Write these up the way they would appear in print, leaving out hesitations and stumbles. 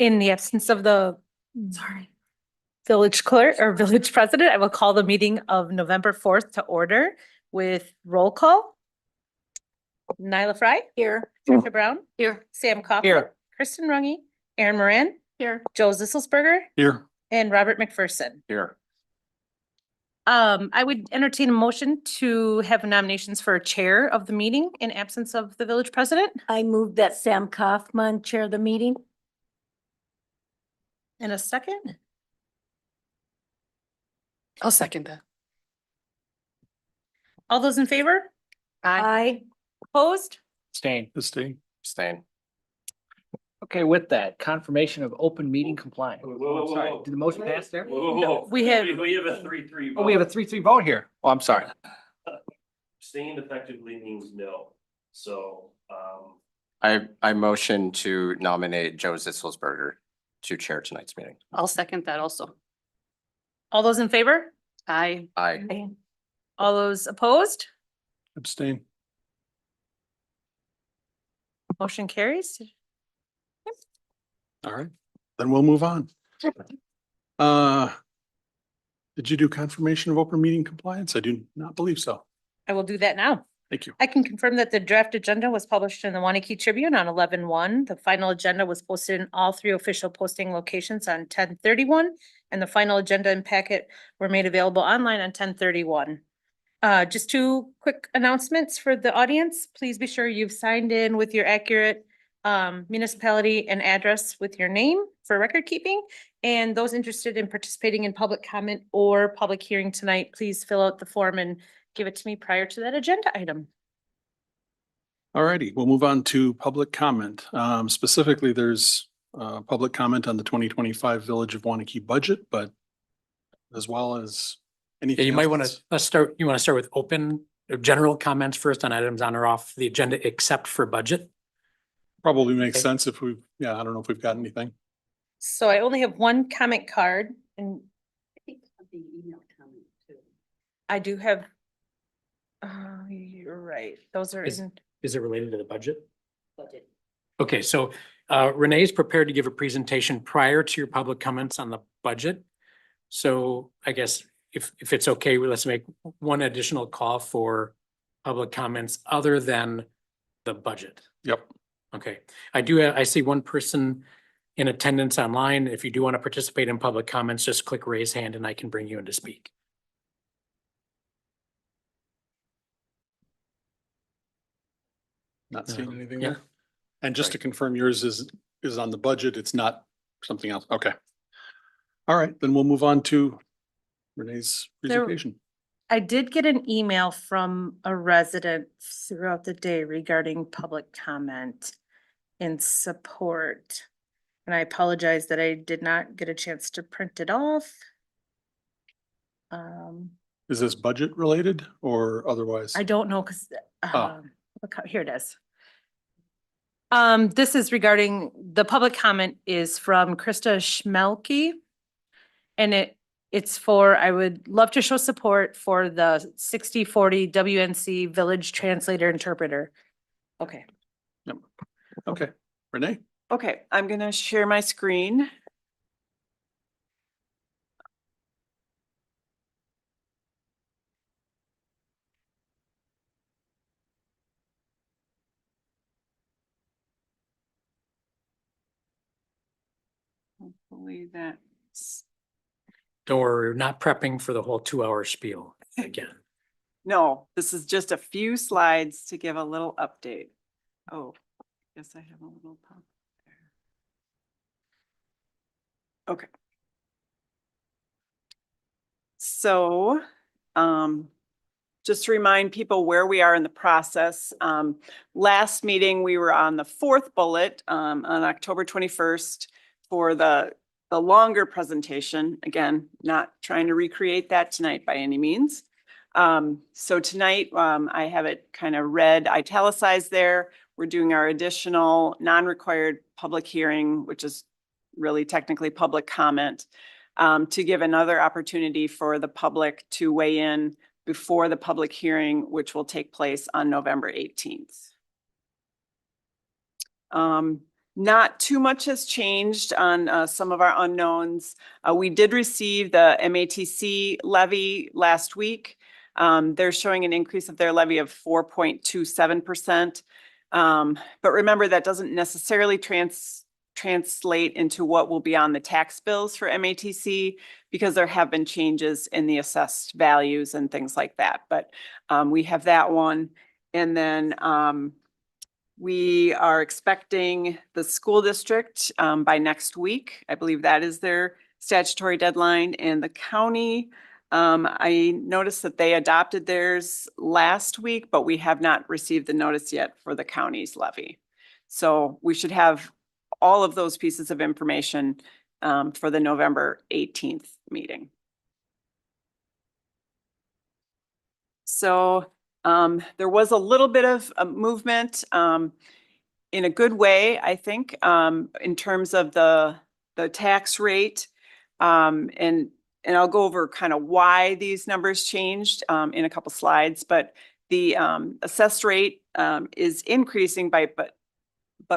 In the absence of the village clerk or village president, I will call the meeting of November 4th to order with roll call. Nyla Fry. Here. Trisha Brown. Here. Sam Kaufman. Here. Kristen Runge. Aaron Moran. Here. Joe Zisselsberger. Here. And Robert McPherson. Here. I would entertain a motion to have nominations for chair of the meeting in absence of the village president. I move that Sam Kaufman chair the meeting. In a second. I'll second that. All those in favor? Aye. Opposed? Abstain. Abstain. Okay, with that, confirmation of open meeting compliance. Whoa. Sorry, did the motion pass there? Whoa. We have- a 3-3 vote. Oh, we have a 3-3 vote here. Oh, I'm sorry. Abstained effectively means no, so, I motion to nominate Joe Zisselsberger to chair tonight's meeting. I'll second that also. All those in favor? Aye. Aye. All those opposed? Abstain. Motion carries. All right, then we'll move on. Did you do confirmation of open meeting compliance? I do not believe so. I will do that now. Thank you. I can confirm that the draft agenda was published in the Waunakee Tribune on 11/1. The final agenda was posted in all 3 official posting locations on 10/31, and the final agenda and packet were made available online on 10/31. Just 2 quick announcements for the audience. Please be sure you've signed in with your accurate municipality and address with your name for record keeping. And those interested in participating in public comment or public hearing tonight, please fill out the form and give it to me prior to that agenda item. All righty, we'll move on to public comment. Specifically, there's public comment on the 2025 Village of Waunakee budget, but as well as Yeah, anything you might else want that's- to, you want to start with open, general comments first on items on or off the agenda except for budget. Probably makes Okay. sense if we, yeah, I don't know if we've got anything. So I only have 1 comment card and I do have. You're right. Those are Is- in. Is it related to the budget? Okay, so Renee is prepared to give a presentation prior to your public comments on the budget. So I guess if it's okay, let's make 1 additional call for public comments other than the budget. Yep. Okay, I see 1 person in attendance online. If you do want to participate in public comments, just click raise hand and I can bring you in to speak. Not seeing anything yeah. there. And just to confirm, yours is on the budget. It's not something else. Okay. All right, then we'll move on to Renee's There- presentation. I did get an email from a resident throughout the day regarding public comment in support. And I apologize that I did not get a chance to print it off. Is this budget related or otherwise? I don't know, because, Oh. here it is. This is regarding, the public comment is from Krista Schmelke. And it's for, I would love to show support for the 60/40 WNC Village Translator Interpreter. Okay. Okay, Renee? Okay, I'm gonna share my screen. Hopefully that's, Don't worry, we're not prepping for the whole 2-hour spiel again. no, this is just a few slides to give a little update. Oh, yes, I have a little pop there. Okay. So, just to remind people where we are in the process. Last meeting, we were on the 4th bullet, on October 21st for the longer presentation. Again, not trying to recreate that tonight by any means. So tonight, I have it kind of red italicized there. We're doing our additional non-required public hearing, which is really technically public comment, to give another opportunity for the public to weigh in before the public hearing, which will take place on November 18th. Not too much has changed on some of our unknowns. We did receive the MATC levy last week. They're showing an increase of their levy of 4.27%. But remember, that doesn't necessarily translate into what will be on the tax bills for MATC because there have been changes in the assessed values and things like that. But we have that one. And then we are expecting the school district by next week. I believe that is their statutory deadline. And the county, I noticed that they adopted theirs last week, but we have not received the notice yet for the county's levy. So we should have all of those pieces of information for the November 18th meeting. So there was a little bit of a movement in a good way, I think, in terms of the tax rate. And I'll go over kind of why these numbers changed in a couple slides, but the assessed rate is increasing but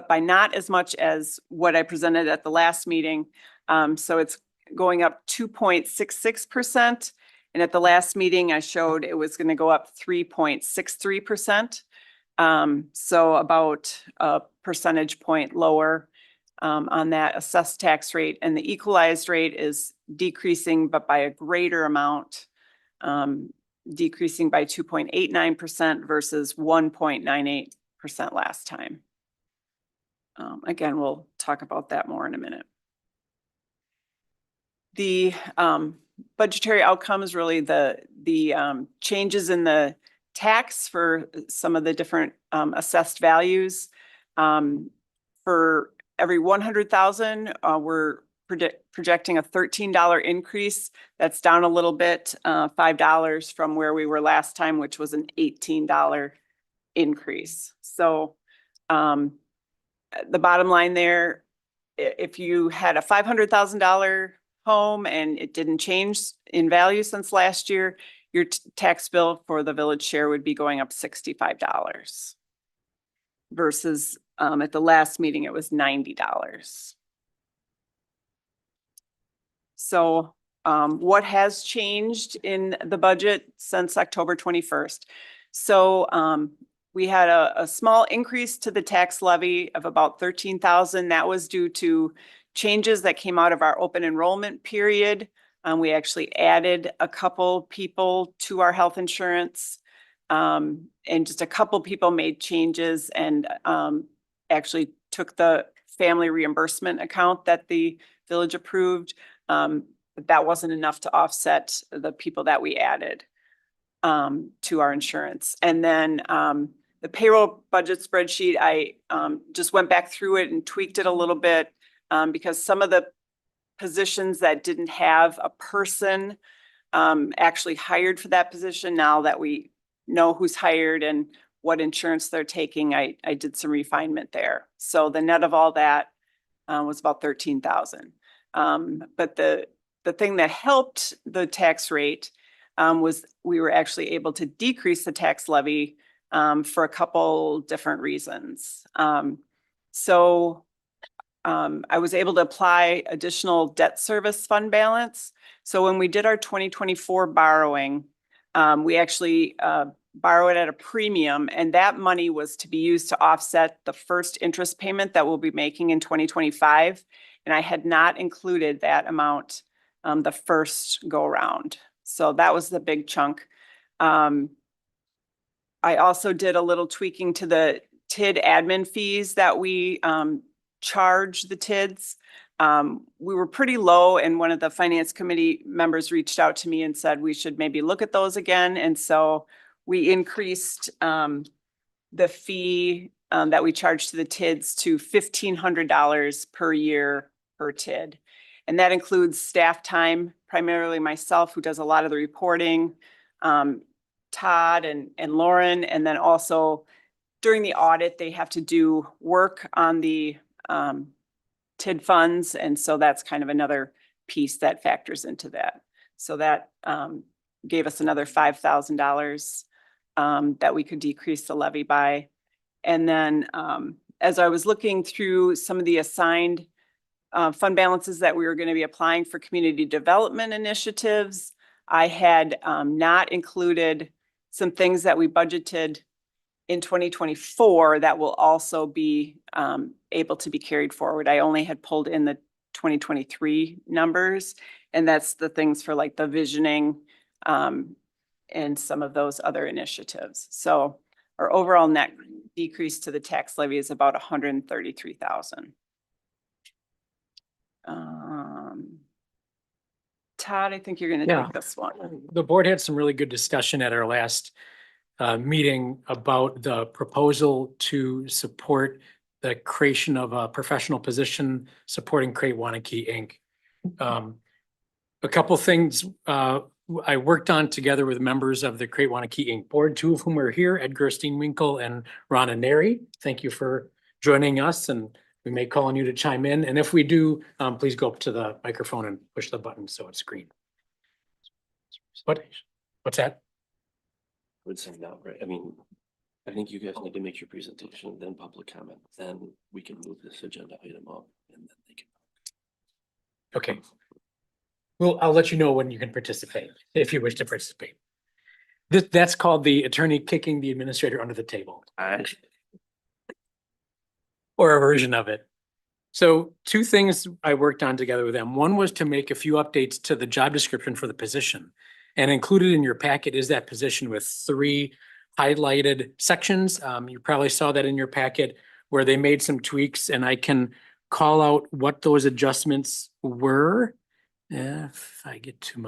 by not as much as what I presented at the last meeting. So it's going up 2.66%. And at the last meeting, I showed it was going to go up 3.63%. So about a percentage point lower on that assessed tax rate. And the equalized rate is decreasing, but by a greater amount, decreasing by 2.89% versus 1.98% last time. Again, we'll talk about that more in a minute. The budgetary outcomes, really the changes in the tax for some of the different assessed values. For every 100,000, we're projecting a $13 increase. That's down a little bit, $5 from where we were last time, which was an $18 increase. So the bottom line there, if you had a $500,000 home and it didn't change in value since last year, your tax bill for the village share would be going up $65 versus at the last meeting, it was $90. So what has changed in the budget since October 21st? So we had a small increase to the tax levy of about $13,000. That was due to changes that came out of our open enrollment period. We actually added a couple people to our health insurance, and just a couple people made changes and actually took the family reimbursement account that the village approved. But that wasn't enough to offset the people that we added to our insurance. And then the payroll budget spreadsheet, I just went back through it and tweaked it a little bit because some of the positions that didn't have a person actually hired for that position, now that we know who's hired and what insurance they're taking, I did some refinement there. So the net of all that was about $13,000. But the thing that helped the tax rate was we were actually able to decrease the tax levy for a couple different reasons. So I was able to apply additional debt service fund balance. So when we did our 2024 borrowing, we actually borrowed at a premium, and that money was to be used to offset the first interest payment that we'll be making in 2025. And I had not included that amount the first go around. So that was the big chunk. I also did a little tweaking to the TID admin fees that we charge the TIDs. We were pretty low, and one of the finance committee members reached out to me and said we should maybe look at those again. And so we increased the fee that we charge to the TIDs to $1,500 per year per TID. And that includes staff time, primarily myself, who does a lot of the reporting, Todd and Lauren, and then also during the audit, they have to do work on the TID funds. And so that's kind of another piece that factors into that. So that gave us another $5,000 that we could decrease the levy by. And then as I was looking through some of the assigned fund balances that we were going to be applying for community development initiatives, I had not included some things that we budgeted in 2024 that will also be able to be carried forward. I only had pulled in the 2023 numbers, and that's the things for like the visioning and some of those other initiatives. So our overall net decrease to the tax levy is about 133,000. Todd, I think you're going to Yeah. take this one. The board had some really good discussion at our last meeting about the proposal to support the creation of a professional position supporting Create Waunakee, Inc. A couple things I worked on together with members of the Create Waunakee, Inc. board, two of whom are here, Edgar Steenwinkle and Ronna Neri. Thank you for joining us, and we may call on you to chime in. And if we do, please go up to the microphone and push the button so it's green. What's that? Would say no, right? I mean, I think you guys need to make your presentation, then public comment, then we can move this agenda item up and then they can. Okay. Well, I'll let you know when you can participate, if you wish to participate. That's called the attorney kicking the administrator under the table, or a version of it. So two things I worked on together with them. One was to make a few updates to the job description for the position. And included in your packet is that position with 3 highlighted sections. You probably saw that in your packet where they made some tweaks, and I can call out what those adjustments were. If I get to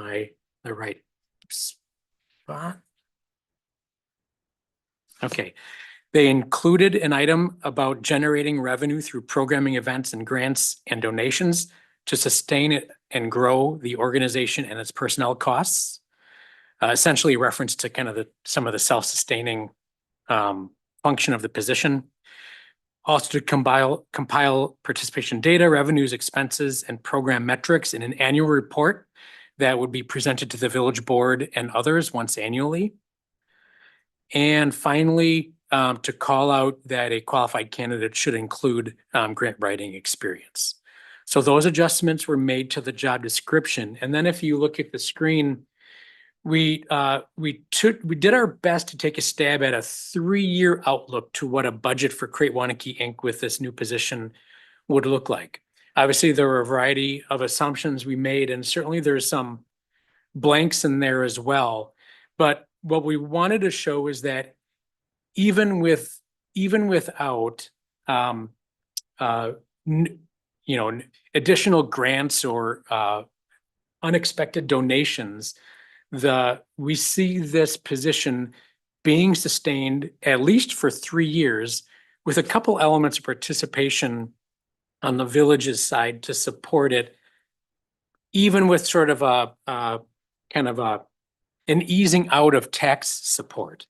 the right spot. Okay. They included an item about generating revenue through programming events and grants and donations to sustain it and grow the organization and its personnel costs. Essentially a reference to kind of some of the self-sustaining function of the position. Also to compile participation data, revenues, expenses, and program metrics in an annual report that would be presented to the village board and others once annually. And finally, to call out that a qualified candidate should include grant writing experience. So those adjustments were made to the job description. And then if you look at the screen, we did our best to take a stab at a 3-year outlook to what a budget for Create Waunakee, Inc. with this new position would look like. Obviously, there were a variety of assumptions we made, and certainly there's some blanks in there as well. But what we wanted to show is that even without additional grants or unexpected donations, we see this position being sustained at least for 3 years with a couple elements of participation on the village's side to support it, even with sort of an easing out of tax support.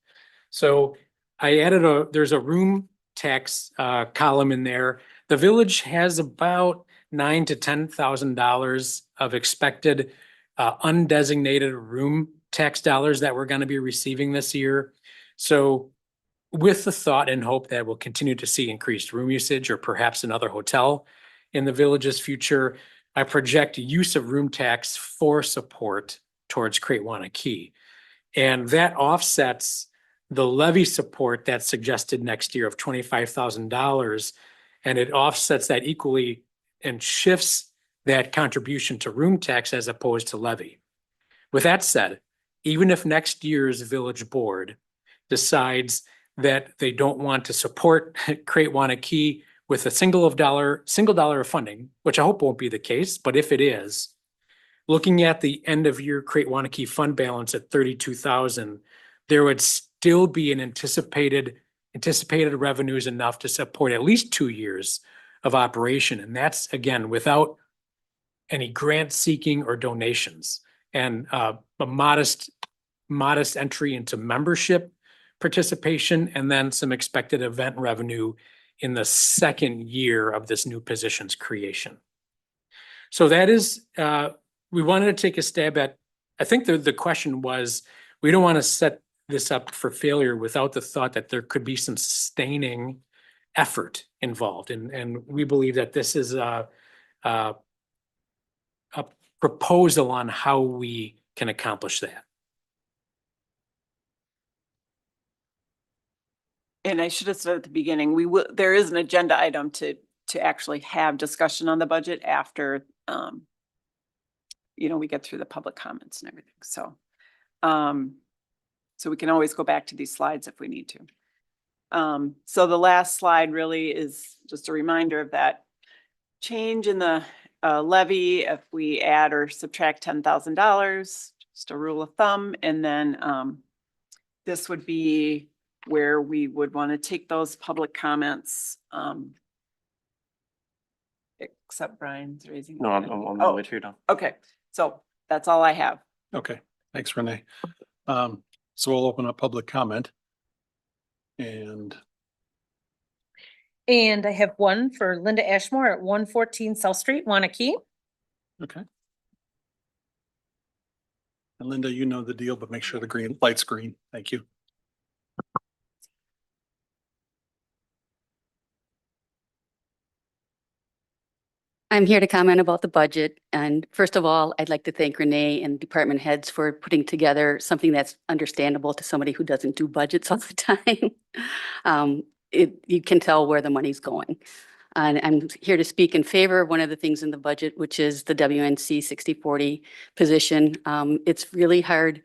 So I added there's a room tax column in there. The village has about $9,000 to $10,000 of expected undesignated room tax dollars that we're going to be receiving this year. So with the thought and hope that we'll continue to see increased room usage or perhaps another hotel in the village's future, I project use of room tax for support towards Create Waunakee. And that offsets the levy support that's suggested next year of $25,000. And it offsets that equally and shifts that contribution to room tax as opposed to levy. With that said, even if next year's village board decides that they don't want to support Create Waunakee with a single dollar of funding, which I hope won't be the case, but if it is, looking at the end of year Create Waunakee fund balance at $32,000, there would still be an anticipated revenues enough to support at least 2 years of operation. And that's, again, without any grant seeking or donations, and a modest entry into membership participation, and then some expected event revenue in the 2nd year of this new position's creation. So that is, we wanted to take a stab at, I think the question was, we don't want to set this up for failure without the thought that there could be some sustaining effort involved. And we believe that this is a proposal on how we can accomplish that. And I should have said at the beginning, there is an agenda item to actually have discussion on the budget after, we get through the public comments and everything. So, so we can always go back to these slides if we need to. So the last slide really is just a reminder of that change in the levy if we add or subtract $10,000, just a rule of thumb. And then this would be where we would want to take those public comments. Except Brian's raising. No, I'm on my way to now. Okay, so that's all I have. Okay, thanks, Renee. So we'll open up public comment. And I have one for Linda Ashmore at 114 South Street, Waunakee. okay. And Linda, you know the deal, but make sure the green light's green. Thank you. I'm here to comment about the budget. And first of all, I'd like to thank Renee and department heads for putting together something that's understandable to somebody who doesn't do budgets all the time. You can tell where the money's going. And I'm here to speak in favor of one of the things in the budget, which is the WNC 60/40 position. It's really hard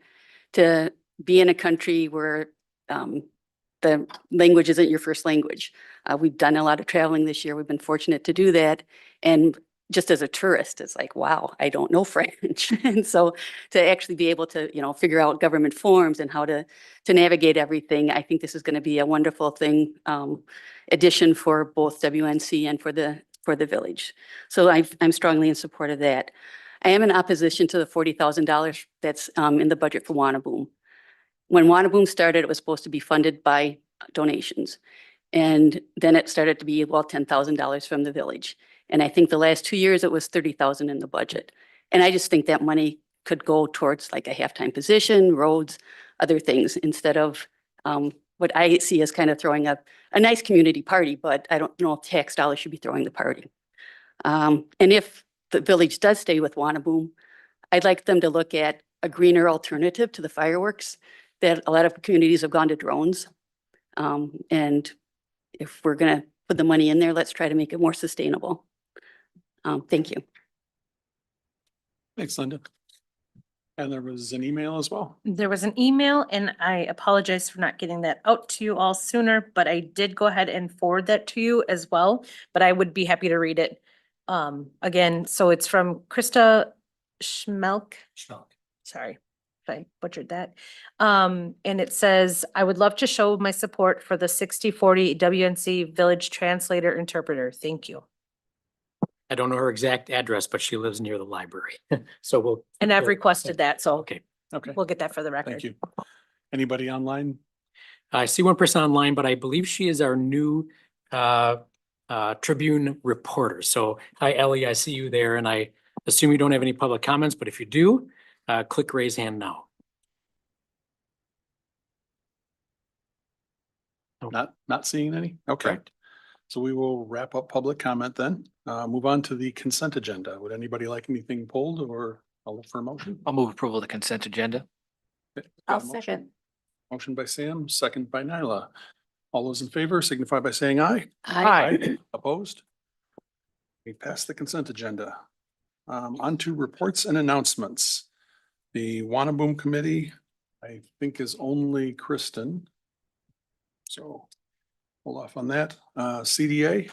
to be in a country where the language isn't your first language. We've done a lot of traveling this year. We've been fortunate to do that. And just as a tourist, it's like, wow, I don't know French. And so to actually be able to, figure out government forms and how to navigate everything, I think this is going to be a wonderful thing, addition for both WNC and for the village. So I'm strongly in support of that. I am in opposition to the $40,000 that's in the budget for WaunaBoom. When WaunaBoom started, it was supposed to be funded by donations. And then it started to be about $10,000 from the village. And I think the last 2 years, it was $30,000 in the budget. And I just think that money could go towards like a halftime position, roads, other things, instead of what I see as kind of throwing up a nice community party, but I don't know if tax dollars should be throwing the party. And if the village does stay with WaunaBoom, I'd like them to look at a greener alternative to the fireworks, that a lot of communities have gone to drones. And if we're going to put the money in there, let's try to make it more sustainable. Thank you. Thanks, Linda. And there was an email as well. There was an email and I apologize for not getting that out to you all sooner, but I did go ahead and forward that to you as well, but I would be happy to read it. Again, so it's from Krista Schmelk. Sorry if I butchered that. And it says, I would love to show my support for the 60/40 WNC Village Translator Interpreter. Thank you. I don't know her exact address, but she lives near the library. So we'll. And I've requested that, so Okay. Okay, we'll get that for the record. thank you. Anybody online? I see one person online, but I believe she is our new Tribune reporter. So hi, Ellie, I see you there, and I assume you don't have any public comments, but if you do, click raise hand now. Not seeing any? Okay. Correct. So we will wrap up public comment then. Move on to the consent agenda. Would anybody like anything pulled, or I'll look for a motion? I'll move approval of the consent agenda. Okay, I'll got a motion. second. Motion by Sam, second by Nyla. All those in favor signify by saying aye. Hi. Opposed? We passed the consent agenda. On to reports and announcements. The WaunaBoom Committee, I think, is only Kristen. So hold off on that. CDA?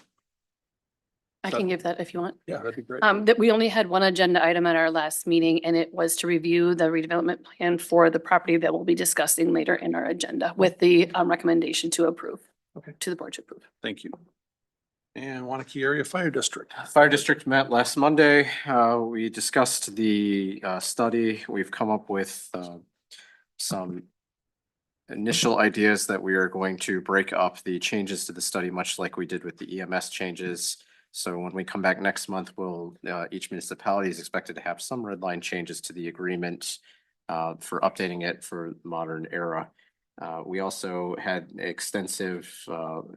I can give that if you want. Yeah, that'd be great. That we only had one agenda item at our last meeting, and it was to review the redevelopment plan for the property that we'll be discussing later in our agenda with the recommendation to approve. Okay. To the board to approve. Thank you. And Waunakee Area Fire District. Fire District met last Monday. We discussed the study. We've come up with some initial ideas that we are going to break up the changes to the study, much like we did with the EMS changes. So when we come back next month, we'll each municipality is expected to have some red line changes to the agreement for updating it for modern era. We also had extensive,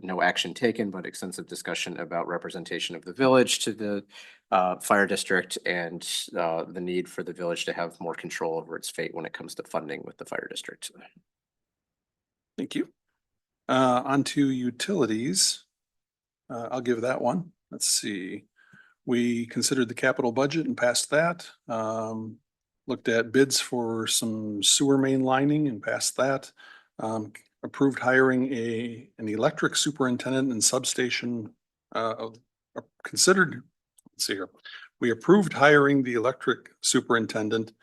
no action taken, but extensive discussion about representation of the village to the fire district and the need for the village to have more control over its fate when it comes to funding with the fire district. Thank you. On to utilities. I'll give that one. Let's see. We considered the capital budget and passed that. Looked at bids for some sewer main lining and passed that. Approved hiring an electric superintendent and substation, considered, let's see here. We approved hiring the electric superintendent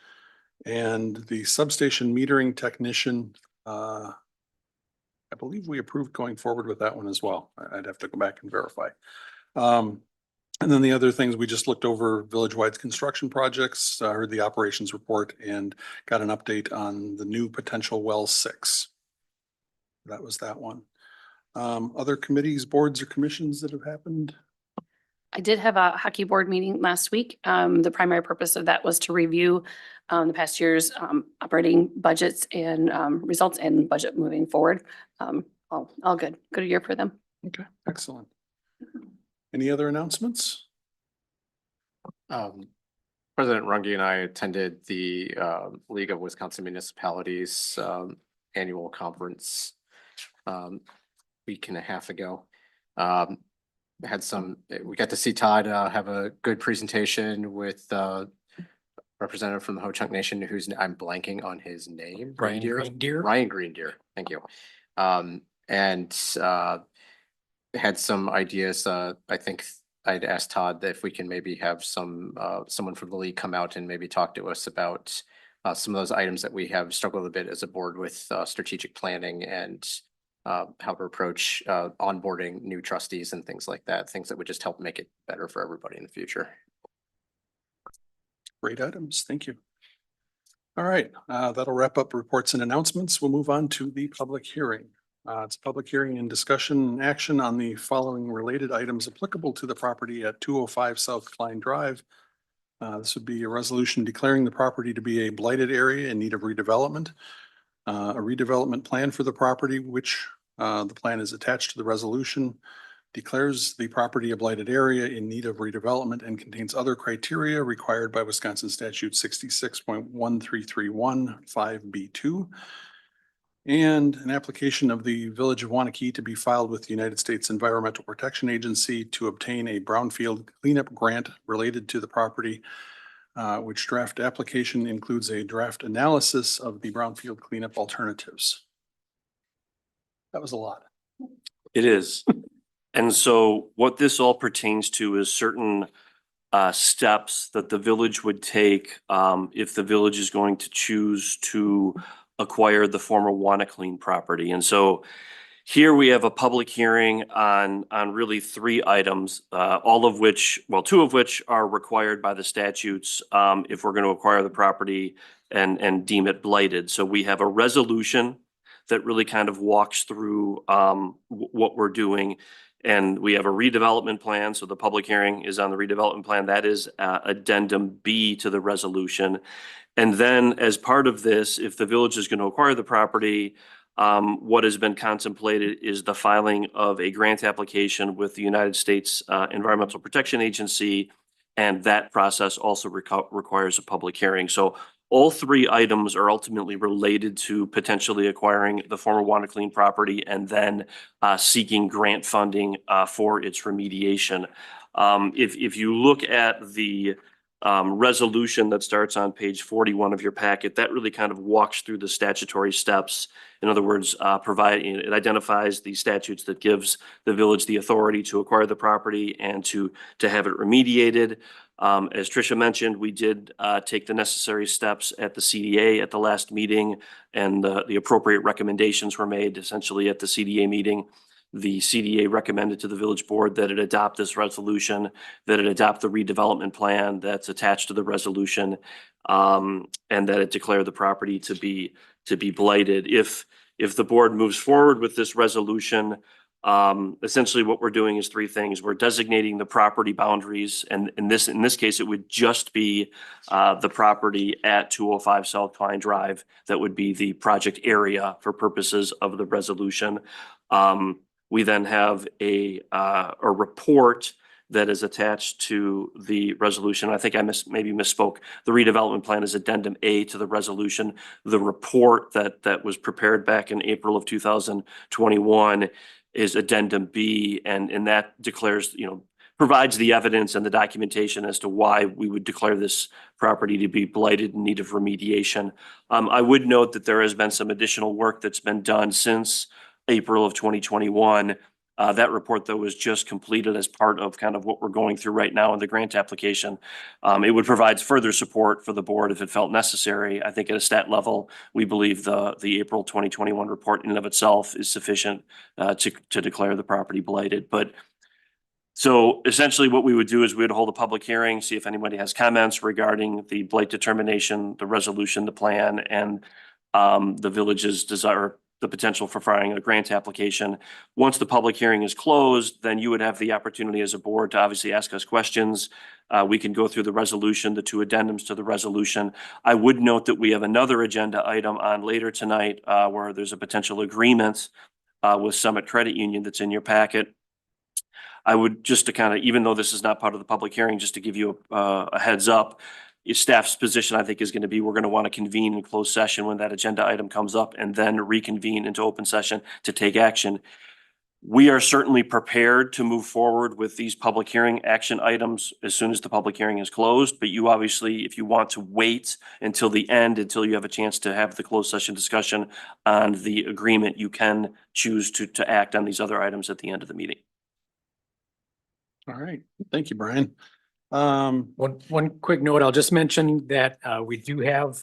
and the substation metering technician. I believe we approved going forward with that one as well. I'd have to go back and verify. And then the other things, we just looked over village-wide construction projects, heard the operations report and got an update on the new potential well 6. That was that one. Other committees, boards or commissions that have happened? I did have a hockey board meeting last week. The primary purpose of that was to review the past year's operating budgets and results and budget moving forward. All good. Good year for them. Okay, excellent. Any other announcements? President Runge and I attended the League of Wisconsin Municipalities annual conference week and a half ago. We got to see Todd have a good presentation with representative from the Ho-Chunk Nation, who's I'm blanking on his name. Ryan Greendeer. Ryan Greendeer, thank you. And had some ideas. I think I'd asked Todd if we can maybe have someone from the league come out and maybe talk to us about some of those items that we have struggled a bit as a board with strategic planning and how to approach onboarding new trustees and things like that, things that would just help make it better for everybody in the future. Great items. Thank you. All right, that'll wrap up reports and announcements. We'll move on to the public hearing. It's a public hearing and discussion and action on the following related items applicable to the property at 205 South Klein Drive. This would be a resolution declaring the property to be a blighted area in need of redevelopment. A redevelopment plan for the property, which the plan is attached to the resolution, declares the property a blighted area in need of redevelopment and contains other criteria required by Wisconsin Statute 66.1331 5B2. And an application of the Village of Waunakee to be filed with the United States Environmental Protection Agency to obtain a Brownfield Cleanup Grant related to the property, which draft application includes a draft analysis of the Brownfield cleanup alternatives. That was a lot. It is. And so what this all pertains to is certain steps that the village would take if the village is going to choose to acquire the former Waunakee property. And so here we have a public hearing on really 3 items, all of which, well, 2 of which are required by the statutes if we're going to acquire the property and deem it blighted. So we have a resolution that really kind of walks through what we're doing. And we have a redevelopment plan. So the public hearing is on the redevelopment plan. That is addendum B to the resolution. And then as part of this, if the village is going to acquire the property, what has been contemplated is the filing of a grant application with the United States Environmental Protection Agency. And that process also requires a public hearing. So all 3 items are ultimately related to potentially acquiring the former Waunakee property and then seeking grant funding for its remediation. If you look at the resolution that starts on page 41 of your packet, that really kind of walks through the statutory steps. In other words, it identifies the statutes that gives the village the authority to acquire the property and to have it remediated. As Tricia mentioned, we did take the necessary steps at the CDA at the last meeting, and the appropriate recommendations were made essentially at the CDA meeting. The CDA recommended to the village board that it adopt this resolution, that it adopt the redevelopment plan that's attached to the resolution, and that it declare the property to be blighted. If the board moves forward with this resolution, Essentially what we're doing is three things. We're designating the property boundaries, and in this case, it would just be the property at 205 South Klein Drive that would be the project area for purposes of the resolution. We then have a report that is attached to the resolution. I think I maybe misspoke. The redevelopment plan is addendum A to the resolution. The report that was prepared back in April of 2021 is addendum B, and that declares, provides the evidence and the documentation as to why we would declare this property to be blighted in need of remediation. I would note that there has been some additional work that's been done since April of 2021. That report, though, was just completed as part of kind of what we're going through right now in the grant application. It would provide further support for the board if it felt necessary. I think at a stat level, we believe the April 2021 report in and of itself is sufficient to declare the property blighted. But so essentially what we would do is we would hold a public hearing, see if anybody has comments regarding the blight determination, the resolution, the plan, and the village's desire, the potential for filing a grant application. Once the public hearing is closed, then you would have the opportunity as a board to obviously ask us questions. We can go through the resolution, the two addendums to the resolution. I would note that we have another agenda item on later tonight where there's a potential agreement with Summit Credit Union that's in your packet. I would just to kind of, even though this is not part of the public hearing, just to give you a heads up, staff's position, I think, is going to be, we're going to want to convene in closed session when that agenda item comes up and then reconvene into open session to take action. We are certainly prepared to move forward with these public hearing action items as soon as the public hearing is closed. But you obviously, if you want to wait until the end, until you have a chance to have the closed session discussion on the agreement, you can choose to act on these other items at the end of the meeting. All right. Thank you, Brian. One quick note, I'll just mention that we do have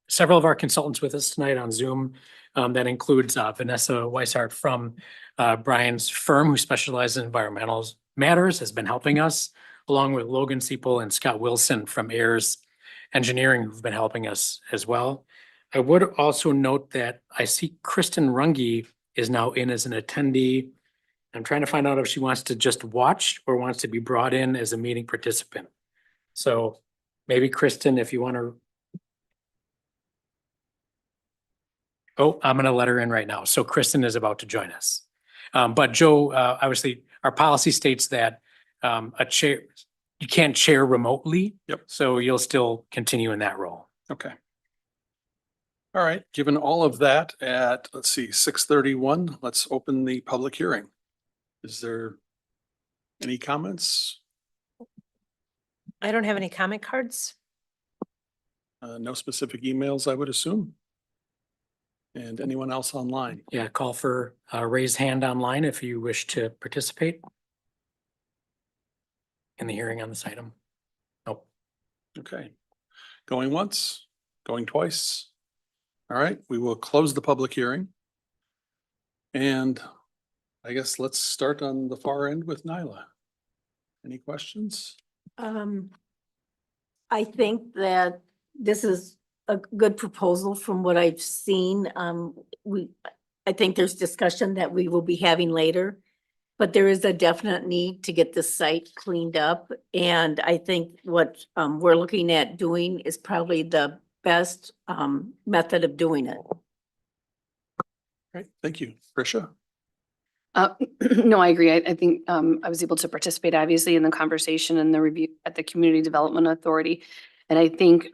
several of our consultants with us tonight on Zoom. That includes Vanessa Weishart from Brian's firm, who specializes in environmental matters, has been helping us, along with Logan Seipel and Scott Wilson from Ayers Engineering, who've been helping us as well. I would also note that I see Kristen Runge is now in as an attendee. I'm trying to find out if she wants to just watch or wants to be brought in as a meeting participant. So maybe Kristen, if you want to. Oh, I'm going to let her in right now. So Kristen is about to join us. But Joe, obviously, our policy states that you can't chair remotely. Yep. So you'll still continue in that role. Okay. All right. Given all of that at, let's see, 6:31, let's open the public hearing. Is there any comments? I don't have any comment cards. No specific emails, I would assume. And anyone else online? Yeah, call for a raised hand online if you wish to participate in the hearing on this item. Nope. Okay. Going once, going twice. All right, we will close the public hearing. And I guess let's start on the far end with Nyla. Any questions? I think that this is a good proposal from what I've seen. I think there's discussion that we will be having later, but there is a definite need to get the site cleaned up. And I think what we're looking at doing is probably the best method of doing it. Great, thank you. Prisha? No, I agree. I think I was able to participate obviously in the conversation and the review at the Community Development Authority. And I think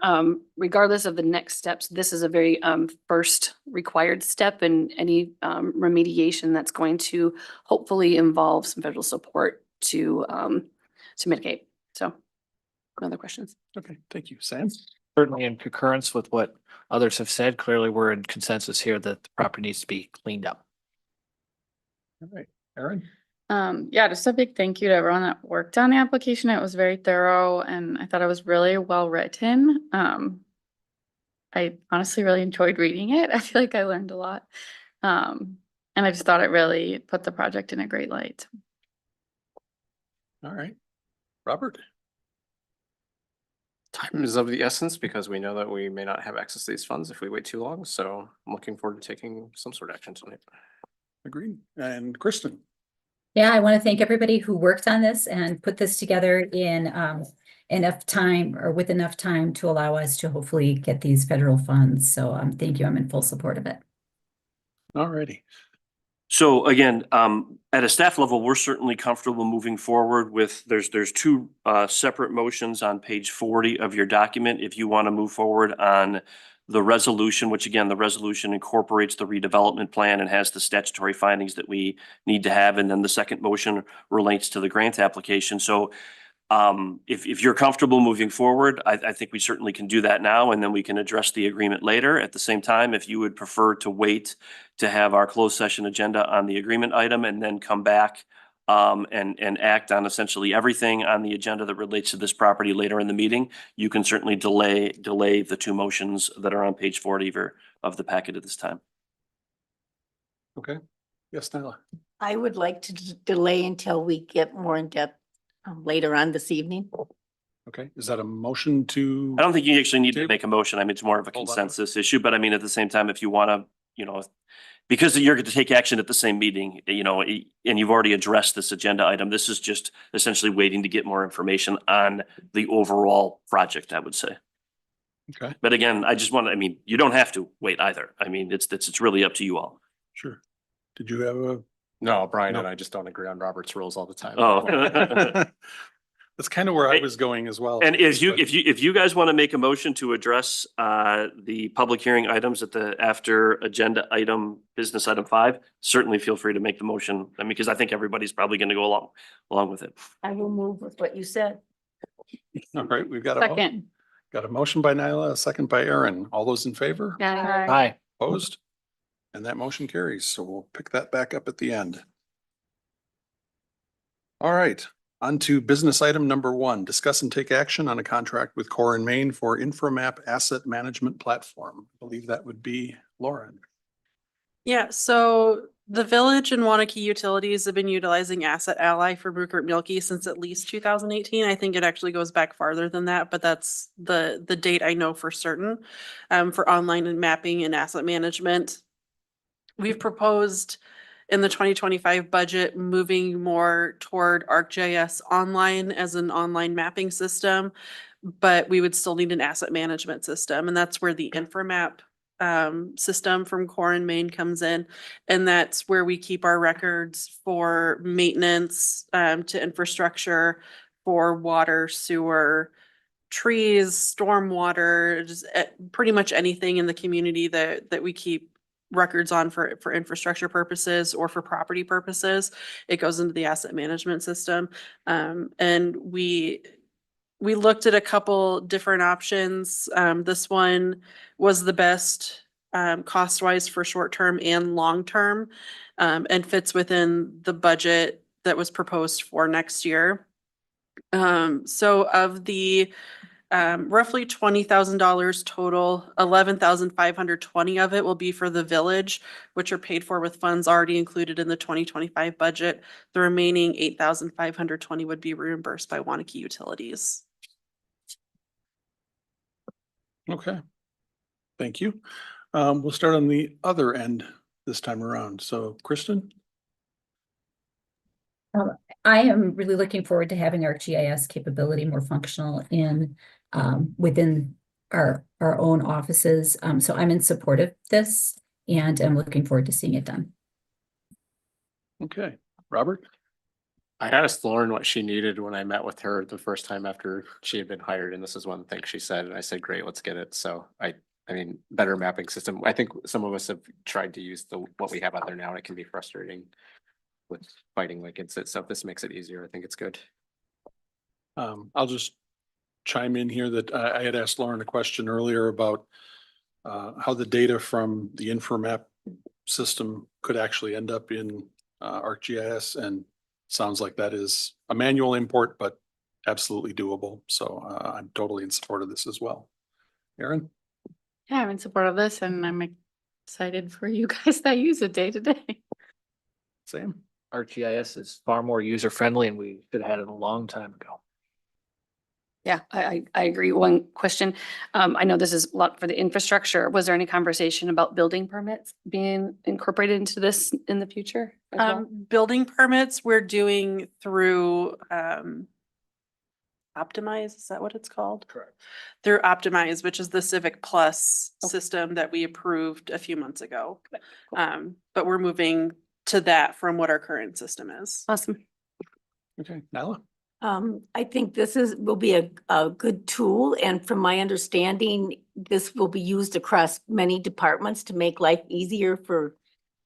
regardless of the next steps, this is a very first required step in any remediation that's going to hopefully involve some federal support to mitigate. So no other questions. Okay, thank you. Sam? Certainly in concurrence with what others have said, clearly we're in consensus here that the property needs to be cleaned up. All right, Erin? Yeah, just a big thank you to everyone that worked on the application. It was very thorough and I thought it was really well written. I honestly really enjoyed reading it. I feel like I learned a lot. And I just thought it really put the project in a great light. All right. Robert? Time is of the essence because we know that we may not have access to these funds if we wait too long. So I'm looking forward to taking some sort of action tonight. Agreed. And Kristen? Yeah, I want to thank everybody who worked on this and put this together in enough time or with enough time to allow us to hopefully get these federal funds. So thank you. I'm in full support of it. All righty. So again, at a staff level, we're certainly comfortable moving forward with, there's two separate motions on page 40 of your document. If you want to move forward on the resolution, which again, the resolution incorporates the redevelopment plan and has the statutory findings that we need to have. And then the second motion relates to the grant application. So if you're comfortable moving forward, I think we certainly can do that now, and then we can address the agreement later. At the same time, if you would prefer to wait to have our closed session agenda on the agreement item and then come back and act on essentially everything on the agenda that relates to this property later in the meeting, you can certainly delay the two motions that are on page 40 of the packet at this time. Okay. Yes, Nyla. I would like to delay until we get more in depth later on this evening. Okay, is that a motion to? I don't think you actually need to Table? make a motion. I mean, it's more of a Hold on. consensus issue, but I mean, at the same time, if you want to, because you're going to take action at the same meeting, and you've already addressed this agenda item, this is just essentially waiting to get more information on the overall project, I would say. Okay, But again, you don't have to wait either. I mean, it's really up to you all. sure. Did you have a? No, Brian No. and I just don't agree on Robert's rules all the time. Oh. That's kind of where I was going as well. And if you guys want to make a motion to address the public hearing items after agenda item, business item 5, certainly feel free to make the motion. I mean, because I think everybody's probably going to go along with it. I will move with what you said. All right, we've got Second. got a motion by Nyla, a second by Aaron. All those in favor? Yeah. Hi. Opposed? And that motion carries, so we'll pick that back up at the end. All right, on to business item number 1, discuss and take action on a contract with Core and Main for Inframap Asset Management Platform. I believe that would be Lauren. Yeah, so the Village and Waunakee utilities have been utilizing Asset Ally for Bruckert Mielke since at least 2018. I think it actually goes back farther than that, but that's the date I know for certain for online and mapping and asset management. We've proposed in the 2025 budget, moving more toward ArcGIS Online as an online mapping system, but we would still need an asset management system, and that's where the Inframap system from Core and Main comes in, and that's where we keep our records for maintenance to infrastructure, for water, sewer, trees, stormwater, just pretty much anything in the community that we keep records on for infrastructure purposes or for property purposes. It goes into the asset management system. And we looked at a couple different options. This one was the best cost-wise for short-term and long-term, and fits within the budget that was proposed for next year. So of the roughly $20,000 total, 11,520 of it will be for the Village, which are paid for with funds already included in the 2025 budget. The remaining 8,520 would be reimbursed by Waunakee Utilities. Okay, thank you. We'll start on the other end this time around. So Kristen? I am really looking forward to having our GIS capability more functional within our own offices. So I'm in support of this and I'm looking forward to seeing it done. Okay, Robert? I asked Lauren what she needed when I met with her the first time after she had been hired, and this is one thing she said, and I said, great, let's get it. So I mean, better mapping system. I think some of us have tried to use what we have out there now, and it can be frustrating with fighting against it. So if this makes it easier, I think it's good. I'll just chime in here that I had asked Lauren a question earlier about how the data from the Inframap system could actually end up in ArcGIS, and sounds like that is a manual import, but absolutely doable. So I'm totally in support of this as well. Aaron? Yeah, I'm in support of this and I'm excited for you guys that use it day to day. Sam? ArcGIS is far more user friendly and we should have had it a long time ago. Yeah, I agree. One question. I know this is a lot for the infrastructure. Was there any conversation about building permits being incorporated into this in the future? as well? Building permits, we're doing through, Optimize, is that what it's called? Correct. Through Optimize, which is the Civic Plus Okay. system that we approved a few months ago. Okay, cool. But we're moving to that from what our current system is. Awesome. Okay, Nyla? I think this will be a good tool, and from my understanding, this will be used across many departments to make life easier for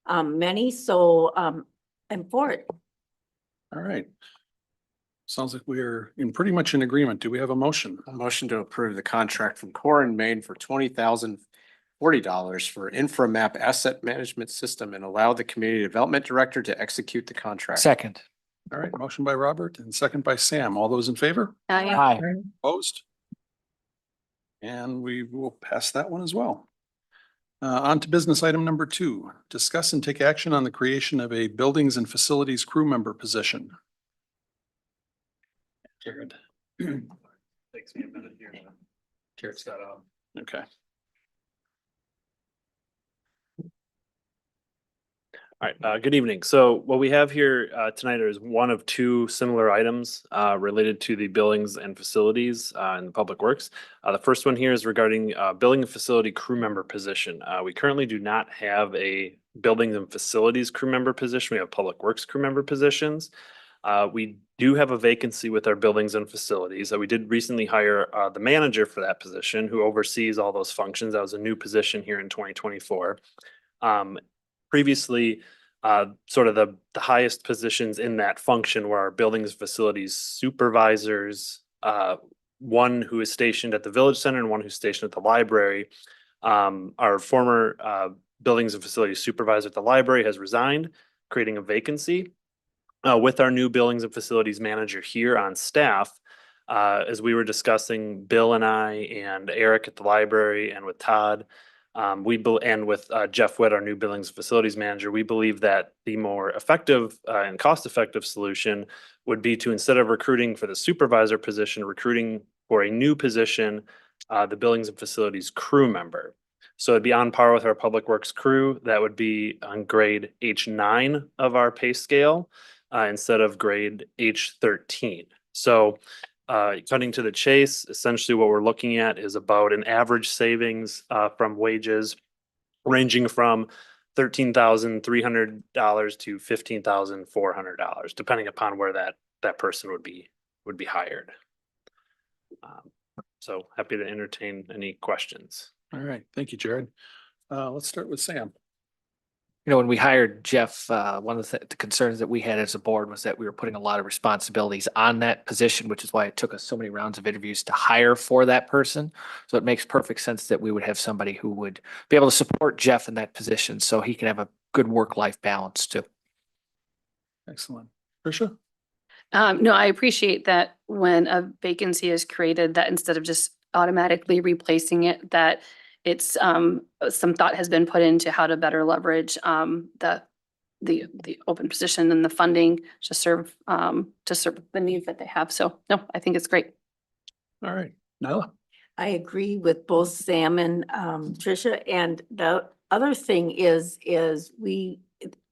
many, so I'm for it. All right. Sounds like we're pretty much in agreement. Do we have a motion? A motion to approve the contract from Core and Main for $20,040 for InfraMap Asset Management System and allow the Community Development Director to execute the contract. Second. All right, motion by Robert and second by Sam. All those in favor? Aye. Opposed? And we will pass that one as well. On to business item number 2, discuss and take action on the creation of a buildings and facilities crew member position. Jared. Takes me a minute here. Jared's got Okay. All right, good evening. So what we have here tonight is one of 2 similar items related to the buildings and facilities and the public works. The first one here is regarding building and facility crew member position. We currently do not have a buildings and facilities crew member position. We have public works crew member positions. We do have a vacancy with our buildings and facilities. We did recently hire the manager for that position who oversees all those functions. That was a new position here in 2024. Previously, sort of the highest positions in that function were our buildings and facilities supervisors, one who is stationed at the Village Center and one who's stationed at the library. Our former buildings and facilities supervisor at the library has resigned, creating a vacancy. With our new buildings and facilities manager here on staff, as we were discussing, Bill and I and Eric at the library and with Todd, and with Jeff Witt, our new buildings and facilities manager, we believe that the more effective and cost-effective solution would be to, instead of recruiting for the supervisor position, recruiting for a new position, the buildings and facilities crew member. So it'd be on par with our public works crew. That would be on grade H9 of our pay scale instead of grade H13. So cutting to the chase, essentially what we're looking at is about an average savings from wages ranging from $13,300 to $15,400, depending upon where that person would be hired. So happy to entertain any questions. All right, thank you, Jared. Let's start with Sam. You know, when we hired Jeff, one of the concerns that we had as a board was that we were putting a lot of responsibilities on that position, which is why it took us so many rounds of interviews to hire for that person. So it makes perfect sense that we would have somebody who would be able to support Jeff in that position so he can have a good work-life balance too. Excellent. Tricia? No, I appreciate that when a vacancy is created, that instead of just automatically replacing it, that it's some thought has been put into how to better leverage the open position and the funding to serve the needs that they have. So no, I think it's great. All right, Nyla? I agree with both Sam and Tricia, and the other thing is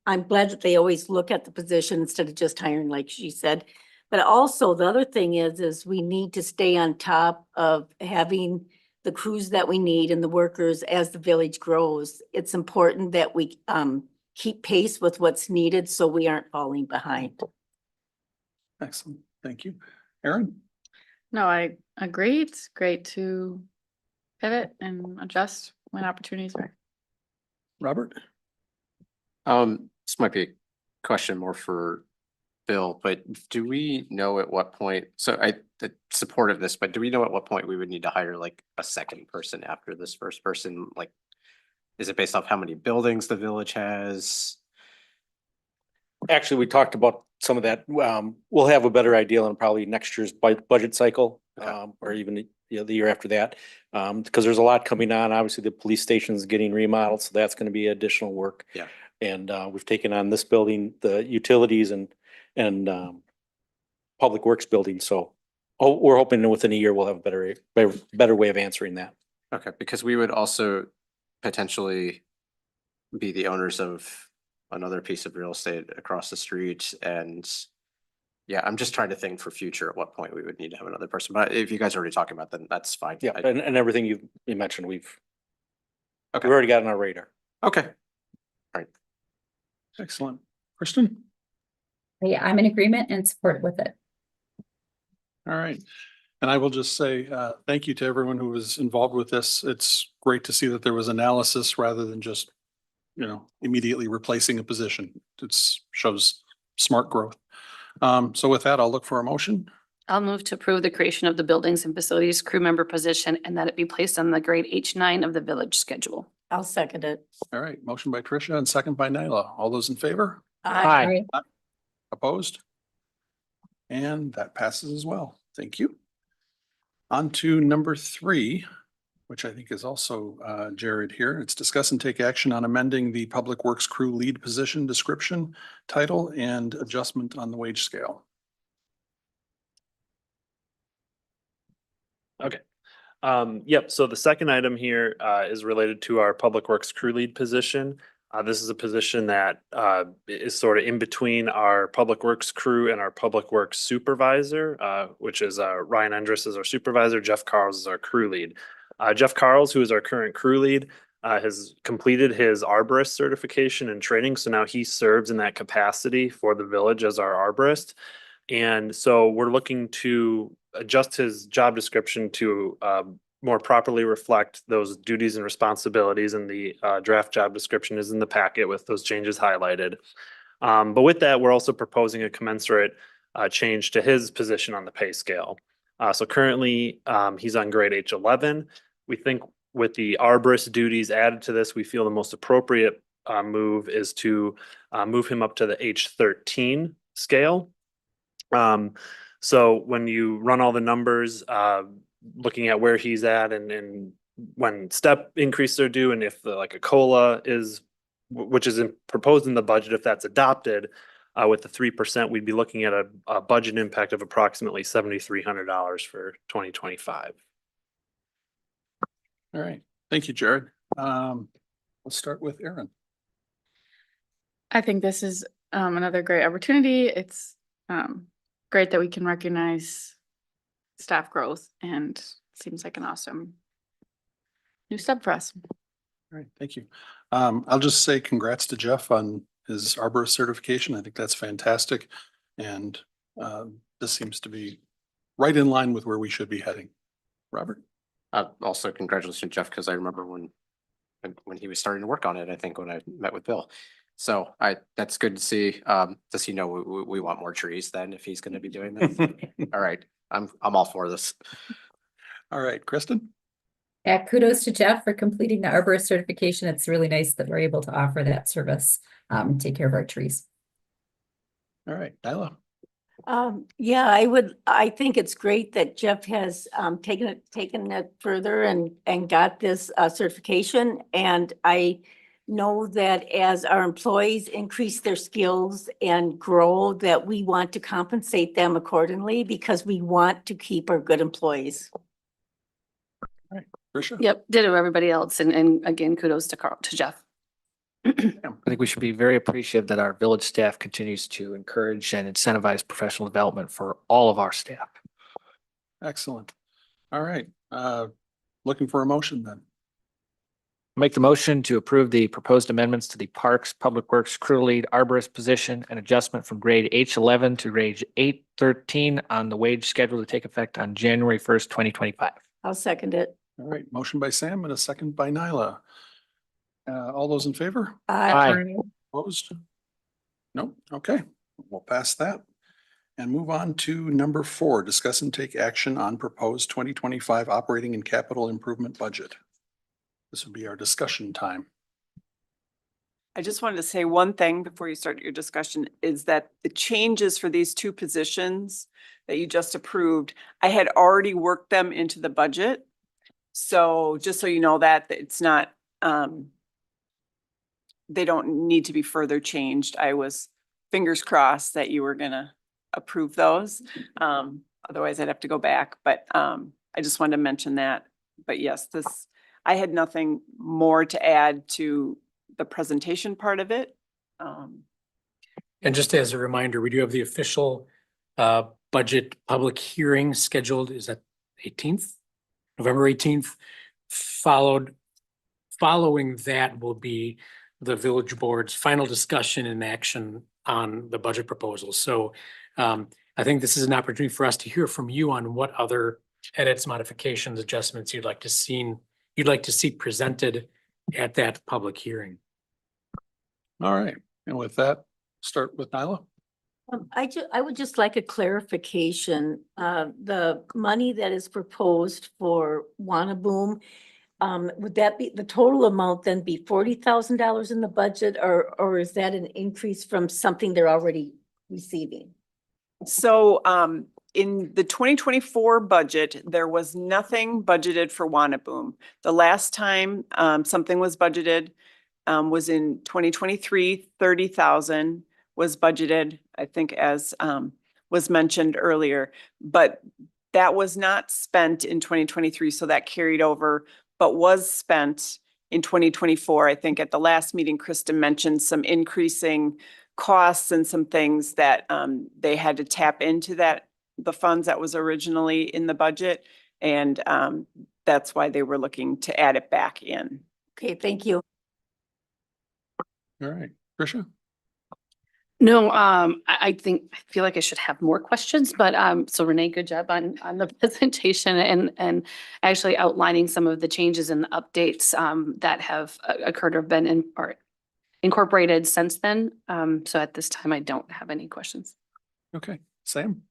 I'm glad that they always look at the position instead of just hiring, like she said. But also the other thing is we need to stay on top of having the crews that we need and the workers as the village grows. It's important that we keep pace with what's needed so we aren't falling behind. Excellent, thank you. Aaron? No, I agree. It's great to pivot and adjust when opportunities are. Robert? This might be a question more for Bill, but do we know at what point, so I support of this, but do we know at what point we would need to hire like a second person after this first person? Like, is it based off how many buildings the village has? Actually, we talked about some of that. We'll have a better idea on probably next year's budget cycle, or even the year after that. Because there's a lot coming on. Obviously, the police station is getting remodeled, so that's going to be additional work. Yeah. And we've taken on this building, the utilities and public works building. So Oh, we're hoping that within a year we'll have a better way of answering that. Okay, because we would also potentially be the owners of another piece of real estate across the street and yeah, I'm just trying to think for future at what point we would need to have another person, but if you guys are already talking about that, that's fine. Yeah, and everything you mentioned, we've Okay, already got on our radar. okay. Excellent. Kristen? Yeah, I'm in agreement and support with it. All right. And I will just say, thank you to everyone who was involved with this. It's great to see that there was analysis rather than just, immediately replacing a position. It's shows smart growth. So with that, I'll look for a motion. I'll move to approve the creation of the buildings and facilities crew member position and that it be placed on the grade H9 of the village schedule. I'll second it. All right, motion by Tricia and second by Nyla. All those in favor? Aye. Opposed? And that passes as well. Thank you. On to number 3, which I think is also Jared here. It's discuss and take action on amending the Public Works Crew Lead position description, title, and adjustment on the wage scale. Okay. Yep, so the second item here is related to our Public Works Crew Lead position. This is a position that is sort of in between our Public Works crew and our Public Works Supervisor, which is Ryan Endress is our supervisor, Jeff Carls is our crew lead. Jeff Carls, who is our current crew lead, has completed his arborist certification and training, so now he serves in that capacity for the village as our arborist. And so we're looking to adjust his job description to more properly reflect those duties and responsibilities, and the draft job description is in the packet with those changes highlighted. But with that, we're also proposing a commensurate change to his position on the pay scale. So currently, he's on grade H11. We think with the arborist duties added to this, we feel the most appropriate move is to move him up to the H13 scale. So when you run all the numbers, looking at where he's at and when step increases are due, and if like a COLA is, which is proposed in the budget, if that's adopted with the 3%, we'd be looking at a budget impact of approximately $7,300 for 2025. All right, thank you, Jared. Let's start with Aaron. I think this is another great opportunity. It's great that we can recognize staff growth, and seems like an awesome new step for us. All right, thank you. I'll just say congrats to Jeff on his arborist certification. I think that's fantastic. And this seems to be right in line with where we should be heading. Robert? Also congratulations, Jeff, because I remember when he was starting to work on it, I think when I met with Bill. So that's good to see. Does he know we want more trees then if he's going to be doing this? All right, I'm all for this. All right, Kristen? Yeah, kudos to Jeff for completing the arborist certification. It's really nice that we're able to offer that service, take care of our trees. All right, Nyla? Yeah, I think it's great that Jeff has taken it further and got this certification. And I know that as our employees increase their skills and grow, that we want to compensate them accordingly because we want to keep our good employees. All right, Tricia? Yep, ditto everybody else. And again, kudos to Jeff. I think we should be very appreciative that our village staff continues to encourage and incentivize professional development for all of our staff. Excellent. All right, looking for a motion then. Make the motion to approve the proposed amendments to the Parks Public Works Crew Lead Arborist position and adjustment from grade H11 to grade H13 on the wage schedule to take effect on January 1st, 2025. I'll second it. All right, motion by Sam and a second by Nyla. All those in favor? Aye. Opposed? No, okay, we'll pass that. And move on to number 4, discuss and take action on proposed 2025 operating and capital improvement budget. This would be our discussion time. I just wanted to say one thing before you start your discussion, is that the changes for these 2 positions that you just approved, I had already worked them into the budget. So just so you know that it's not, they don't need to be further changed. I was fingers crossed that you were gonna approve those. Otherwise I'd have to go back, but I just wanted to mention that. But yes, I had nothing more to add to the presentation part of it. And just as a reminder, we do have the official budget public hearing scheduled, is that 18th? November 18th, following that will be the village board's final discussion and action on the budget proposal. So I think this is an opportunity for us to hear from you on what other edits, modifications, adjustments you'd like to see presented at that public hearing. All right, and with that, start with Nyla. I would just like a clarification. The money that is proposed for WaunaBoom, would that be, the total amount then be $40,000 in the budget, or is that an increase from something they're already receiving? So in the 2024 budget, there was nothing budgeted for WaunaBoom. The last time something was budgeted was in 2023, 30,000 was budgeted, I think, as was mentioned earlier, but that was not spent in 2023, so that carried over, but was spent in 2024. I think at the last meeting, Kristen mentioned some increasing costs and some things that they had to tap into the funds that was originally in the budget. And that's why they were looking to add it back in. Okay, thank you. All right, Tricia? No, I feel like I should have more questions, but so Renee, good job on the presentation and actually outlining some of the changes and the updates that have occurred or been incorporated since then. So at this time, I don't have any questions. Okay, Sam?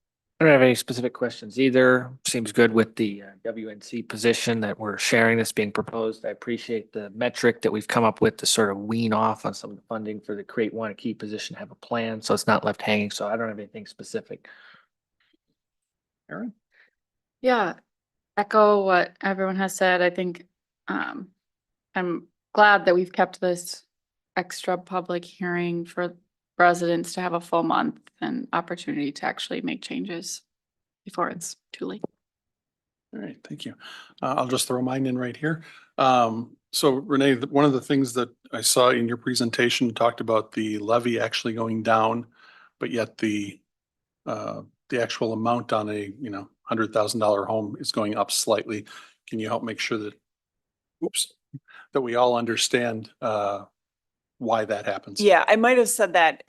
I don't have any specific questions either. Seems good with the WNC position that we're sharing this being proposed. I appreciate the metric that we've come up with to sort of wean off on some of the funding for the Create Waunakee position, have a plan, so it's not left hanging. So I don't have anything specific. Erin? Yeah, echo what everyone has said. I think I'm glad that we've kept this extra public hearing for residents to have a full month and opportunity to actually make changes before it's too late. All right, thank you. I'll just throw mine in right here. So Renee, one of the things that I saw in your presentation talked about the levy actually going down, but yet the actual amount on a, $100,000 home is going up slightly. Can you help make sure that, that we all understand why that happens? Yeah, I might have said that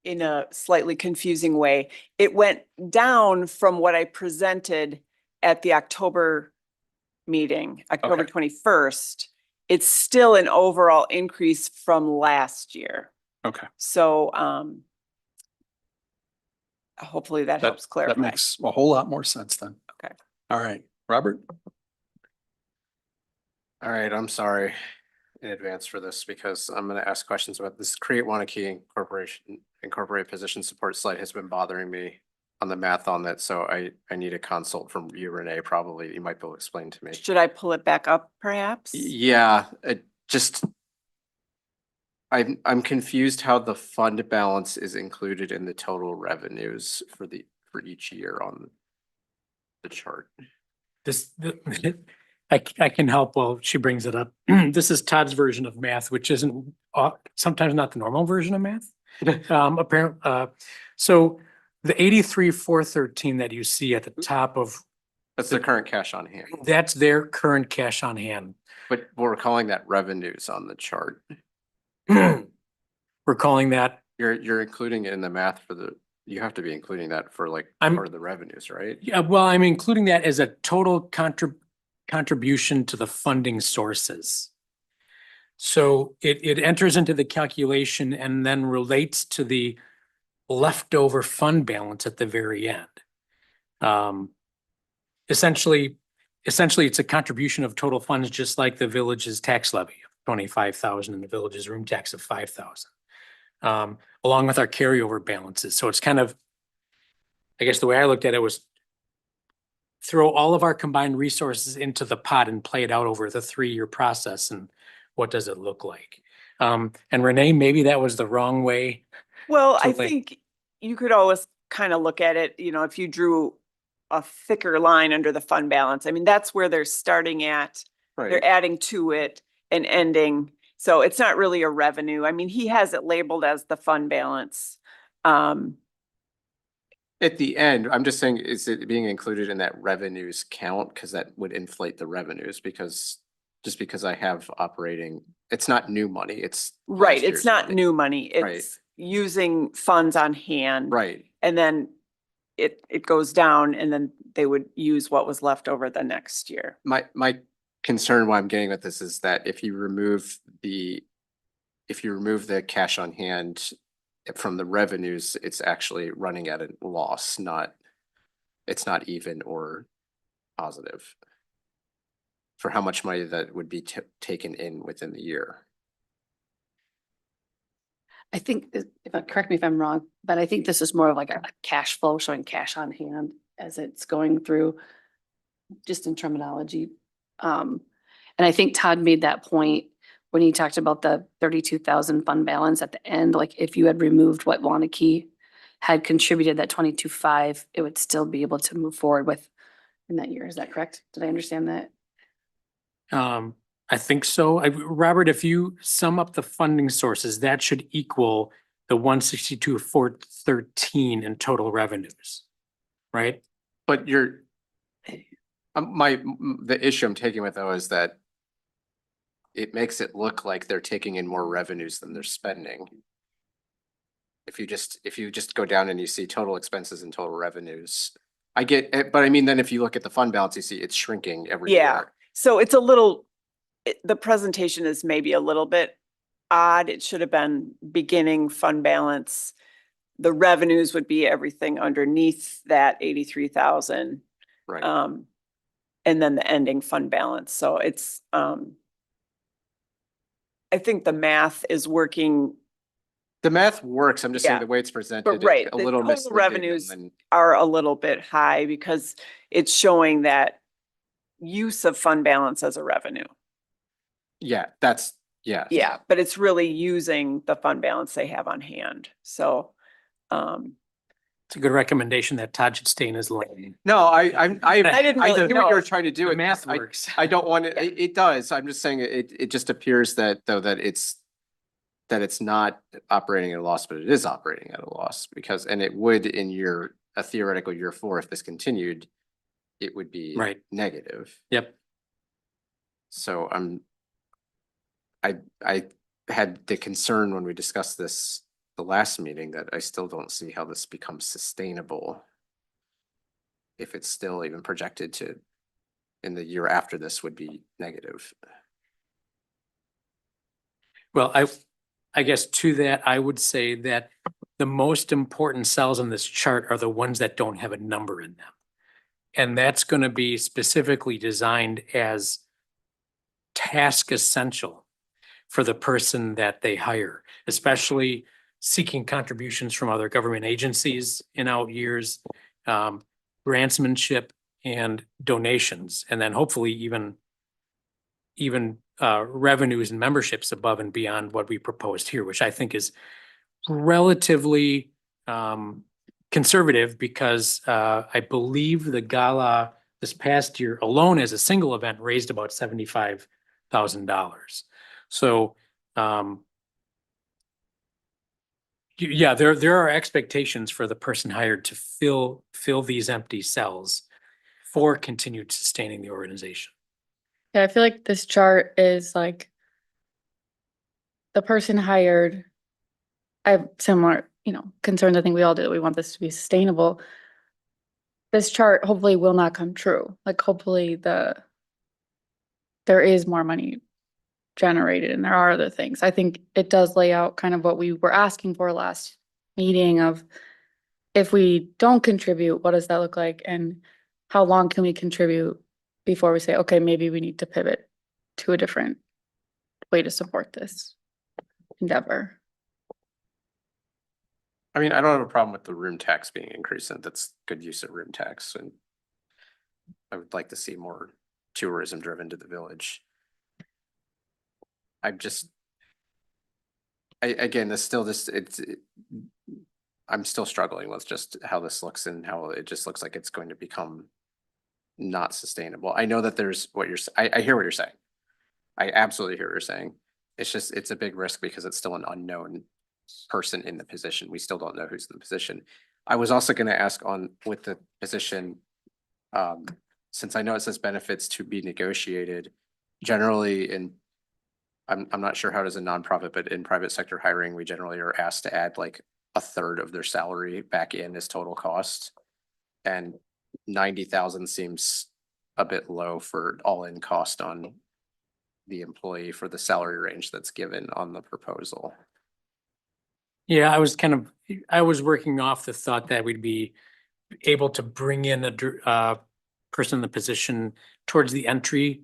in a slightly confusing way. It went down from what I presented at the October meeting, October 21st. It's still an overall increase from last year. Okay. So hopefully that helps clarify. That makes a whole lot more sense then. Okay. All right, Robert? All right, I'm sorry in advance for this because I'm going to ask questions about this Create Waunakee Incorporate position support slide has been bothering me on the math on that. So I need a consult from you, Renee, probably. You might be able to explain to me. Should I pull it back up perhaps? Yeah, I'm confused how the fund balance is included in the total revenues for each year on the chart. I can help while she brings it up. This is Todd's version of math, which isn't sometimes not the normal version of math. Apparently, so the 83,413 that you see at the top of That's the current cash on hand. that's their current cash on hand. But we're calling that revenues on the chart. We're calling that. You're including it in the math you have to be including that for part of the revenues, right? Yeah, well, I'm including that as a total contribution to the funding sources. So it enters into the calculation and then relates to the leftover fund balance at the very end. Essentially, it's a contribution of total funds, just like the village's tax levy of 25,000 and the village's room tax of 5,000, along with our carryover balances. So it's kind of, I guess the way I looked at it was throw all of our combined resources into the pot and play it out over the 3-year process. And what does it look like? And Renee, maybe that was the wrong way. Well, I think you could always kind of look at it, if you drew a thicker line under the fund balance. I mean, that's where they're starting at. Right. They're adding to it and ending. So it's not really a revenue. I mean, he has it labeled as the fund balance. At the end, I'm just saying, is it being included in that revenues count? Because that would inflate the revenues just because I have operating, it's not new money, it's. Right, last it's year's not money. new money. Right. It's using funds on hand. Right. And then it goes down and then they would use what was left over the next year. My concern why I'm getting at this is that if you remove the cash on hand from the revenues, it's actually running at a loss, it's not even or positive for how much money that would be taken in within the year. I think, correct me if I'm wrong, but I think this is more of like a cash flow, showing cash on hand as it's going through, just in terminology. And I think Todd made that point when he talked about the 32,000 fund balance at the end, like if you had removed what Waunakee had contributed, that 22.5, it would still be able to move forward with in that year. Is that correct? Did I understand that? I think so. Robert, if you sum up the funding sources, that should equal the 162,413 in total revenues, right? But the issue I'm taking with though is that it makes it look like they're taking in more revenues than they're spending. If you just go down and you see total expenses and total revenues, I get it, but I mean, then if you look at the fund balance, you see it's shrinking every Yeah. year. So it's the presentation is maybe a little bit odd. It should have been beginning fund balance. The revenues would be everything underneath that 83,000. Right. And then the ending fund balance. So it's, I think the math is working. The math works. I'm just saying Yeah. the way it's presented, But right, it's a the little total misleading. revenues and then- are a little bit high because it's showing that use of fund balance as a revenue. Yeah, yeah. Yeah, but it's really using the fund balance they have on hand. So, It's a good recommendation that Todd should stay in his lane. No, I didn't really see what know. you're trying to do. The It- math I- works. I don't want it, it does. I'm just saying it just appears that though that it's not operating at a loss, but it is operating at a loss because, and it would in a theoretical year 4, if this continued, it would be Right. negative. Yep. So I had the concern when we discussed this the last meeting that I still don't see how this becomes sustainable. If it's still even projected to, in the year after this would be negative. Well, I guess to that, I would say that the most important cells on this chart are the ones that don't have a number in them. And that's going to be specifically designed as task essential for the person that they hire, especially seeking contributions from other government agencies in out years, grantsmanship and donations, and then hopefully even revenues and memberships above and beyond what we proposed here, which I think is relatively conservative because I believe the gala this past year alone as a single event raised about $75,000. So yeah, there are expectations for the person hired to fill these empty cells for continued sustaining the organization. Yeah, I feel like this chart is like the person hired. I have similar, concerns. I think we all do. We want this to be sustainable. This chart hopefully will not come true. Like hopefully there is more money generated and there are other things. I think it does lay out kind of what we were asking for last meeting of if we don't contribute, what does that look like? And how long can we contribute before we say, okay, maybe we need to pivot to a different way to support this endeavor. I mean, I don't have a problem with the room tax being increased, and that's good use of room tax, and I would like to see more tourism driven to the village. Again, it's I'm still struggling with just how this looks and how it just looks like it's going to become not sustainable. I know that there's what I hear what you're saying. I absolutely hear what you're saying. It's just, it's a big risk because it's still an unknown person in the position. We still don't know who's in the position. I was also gonna ask on with the position, since I know it says benefits to be negotiated, generally I'm not sure how it is in nonprofit, but in private sector hiring, we generally are asked to add like a third of their salary back in as total cost. And 90,000 seems a bit low for all-in cost on the employee for the salary range that's given on the proposal. Yeah, I was working off the thought that we'd be able to bring in a person in the position towards the entry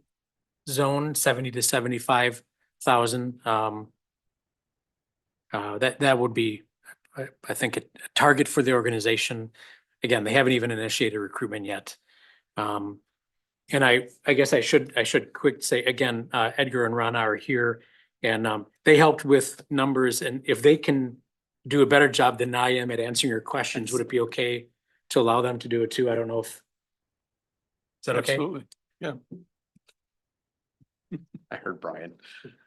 zone, 70 to 75,000. That would be, I think, a target for the organization. Again, they haven't even initiated recruitment yet. And I guess I should quick say again, Edgar and Rana are here and they helped with numbers, and if they can do a better job than I am at answering your questions, would it be okay to allow them to do it too? I don't know if. Is that okay? Absolutely. Yeah. I heard Brian.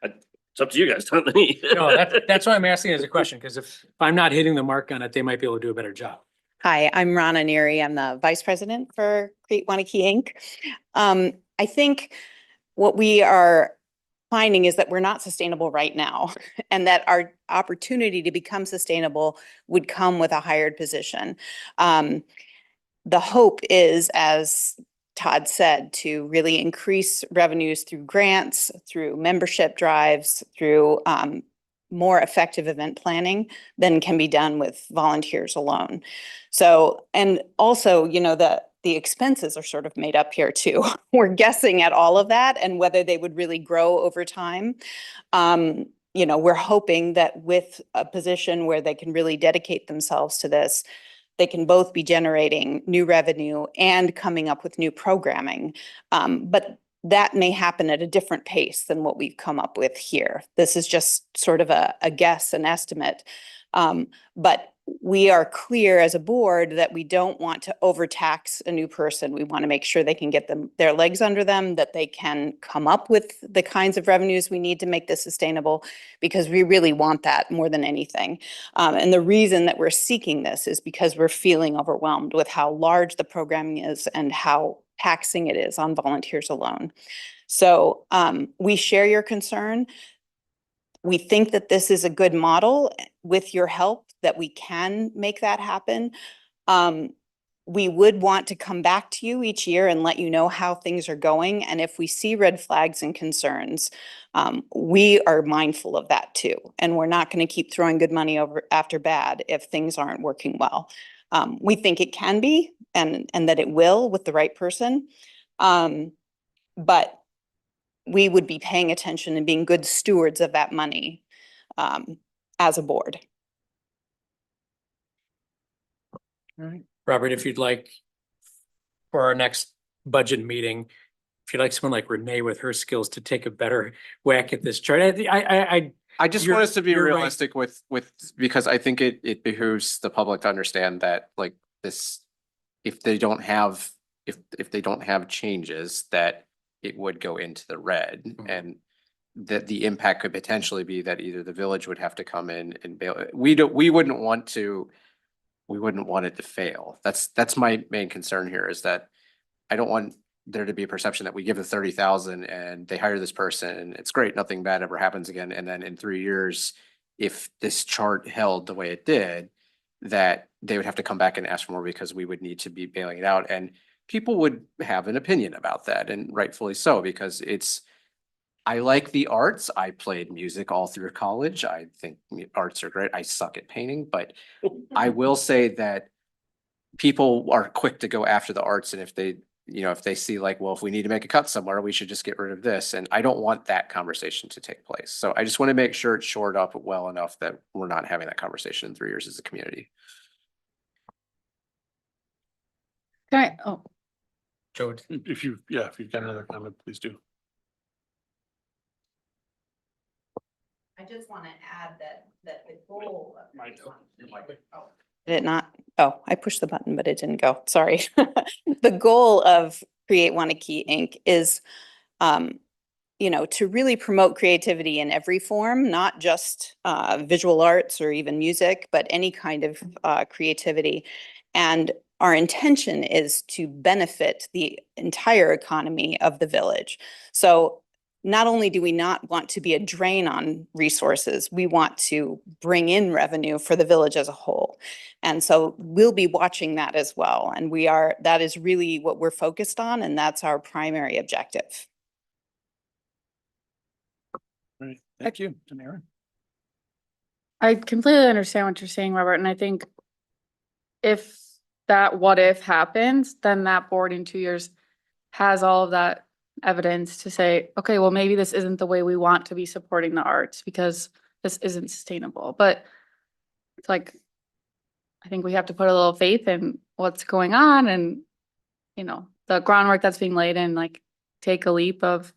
It's up to you guys, not me. No, that's why I'm asking as a question, because if I'm not hitting the mark on it, they might be able to do a better job. Hi, I'm Rana Neary. I'm the Vice President for Create Waunakee Inc. I think what we are finding is that we're not sustainable right now, and that our opportunity to become sustainable would come with a hired position. The hope is, as Todd said, to really increase revenues through grants, through membership drives, through more effective event planning than can be done with volunteers alone. So, and also, you know, the expenses are sort of made up here too. We're guessing at all of that and whether they would really grow over time. You know, we're hoping that with a position where they can really dedicate themselves to this, they can both be generating new revenue and coming up with new programming. But that may happen at a different pace than what we've come up with here. This is just sort of a guess, an estimate. But we are clear as a board that we don't want to overtax a new person. We want to make sure they can get their legs under them, that they can come up with the kinds of revenues we need to make this sustainable, because we really want that more than anything. And the reason that we're seeking this is because we're feeling overwhelmed with how large the programming is and how taxing it is on volunteers alone. So we share your concern. We think that this is a good model with your help, that we can make that happen. We would want to come back to you each year and let you know how things are going. And if we see red flags and concerns, we are mindful of that too. And we're not going to keep throwing good money over after bad if things aren't working well. We think it can be, and that it will with the right person. But we would be paying attention and being good stewards of that money as a board. All right, Robert, if you'd like, for our next budget meeting, if you'd like someone like Renee with her skills to take a better whack at this chart, I just want us to be you're right. realistic with, because I think it behooves the public to understand that like this, if they don't have changes, that it would go into the red, and that the impact could potentially be that either the village would have to come in and bail. We wouldn't want it to fail. That's my main concern here, is that I don't want there to be a perception that we give the 30,000 and they hire this person and it's great, nothing bad ever happens again. And then in 3 years, if this chart held the way it did, that they would have to come back and ask for more because we would need to be bailing it out. And people would have an opinion about that, and rightfully so, because I like the arts. I played music all through college. I think arts are great. I suck at painting, but I will say that people are quick to go after the arts. And if they see like, well, if we need to make a cut somewhere, we should just get rid of this. And I don't want that conversation to take place. So I just want to make sure it's shored up well enough that we're not having that conversation in 3 years as a community. Joe, If you've got another comment, please do. I just want to add that the goal of Did it not? Oh, I pushed the button, but it didn't go. Sorry. The goal of Create Waunakee Inc. is, to really promote creativity in every form, not just visual arts or even music, but any kind of creativity. And our intention is to benefit the entire economy of the village. So not only do we not want to be a drain on resources, we want to bring in revenue for the village as a whole. And so we'll be watching that as well. And that is really what we're focused on, and that's our primary objective. Right, thank you. And Aaron? I completely understand what you're saying, Robert, and I think if that what if happens, then that board in 2 years has all of that evidence to say, okay, well, maybe this isn't the way we want to be supporting the arts because this isn't sustainable. But it's like, I think we have to put a little faith in what's going on and, the groundwork that's being laid in, like take a leap of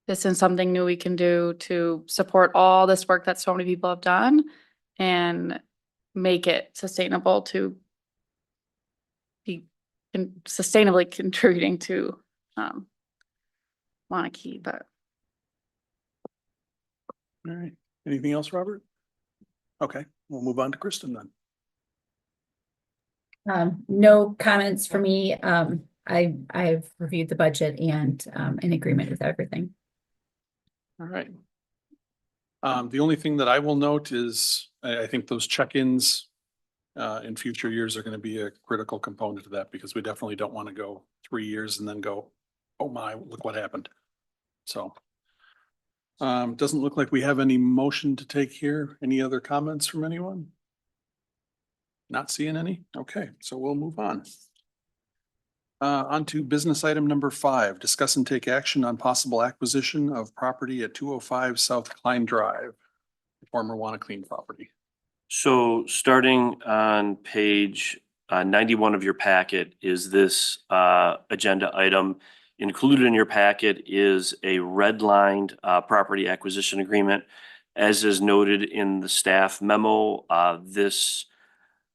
this is something new we can do to support all this work that so many people have done and make it sustainable to be sustainably contributing to Waunakee, but All right, anything else, Robert? Okay, we'll move on to Kristen then. No comments for me. I've reviewed the budget and in agreement with everything. All right. The only thing that I will note is I think those check-ins in future years are going to be a critical component of that because we definitely don't want to go 3 years and then go, oh my, look what happened. So doesn't look like we have any motion to take here. Any other comments from anyone? Not seeing any? Okay, so we'll move on. On to business item number 5, discuss and take action on possible acquisition of property at 205 South Klein Drive, former Waunakee property. So starting on page 91 of your packet is this agenda item. Included in your packet is a redlined property acquisition agreement. As is noted in the staff memo, this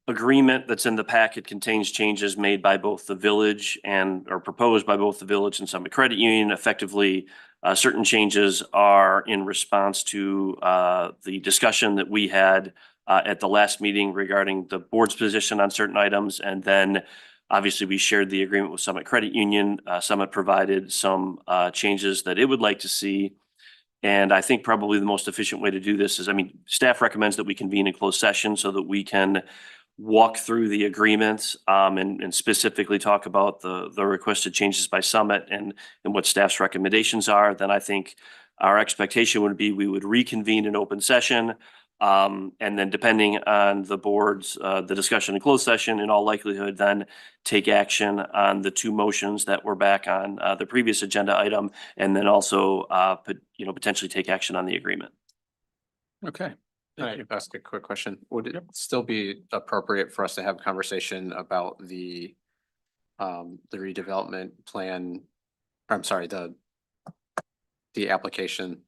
agreement that's in the packet contains changes made by both the village or proposed by both the village and Summit Credit Union. Effectively, certain changes are in response to the discussion that we had at the last meeting regarding the board's position on certain items. And then obviously we shared the agreement with Summit Credit Union. Summit provided some changes that it would like to see. And I think probably the most efficient way to do this is, staff recommends that we convene in closed session so that we can walk through the agreements and specifically talk about the requested changes by Summit and what staff's recommendations are. Then I think our expectation would be we would reconvene in open session. And then depending on the board's, the discussion in closed session, in all likelihood, then take action on the 2 motions that were back on the previous agenda item, and then also, potentially take action on the agreement. Okay. Can I ask a quick question? Would it still be appropriate for us to have a conversation about the redevelopment plan? I'm sorry, the application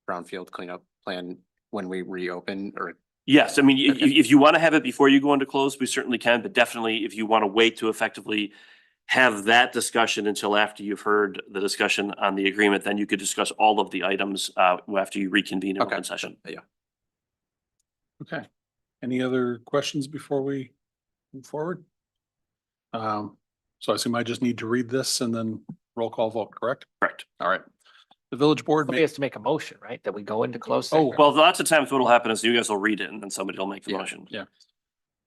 Brownfield Cleanup Plan when we reopen, or? Yes, if you want to have it before you go into close, we certainly can, but definitely if you want to wait to effectively have that discussion until after you've heard the discussion on the agreement, then you could discuss all of the items after you reconvene in open session. Yeah. Okay. Any other questions before we move forward? So I assume I just need to read this and then roll call vote, correct? Correct. All right. The village board Somebody has to make a motion, right? That we go into closed Oh, session. Well, lots of times what'll happen is you guys will read it and then somebody will make the motion. Yeah.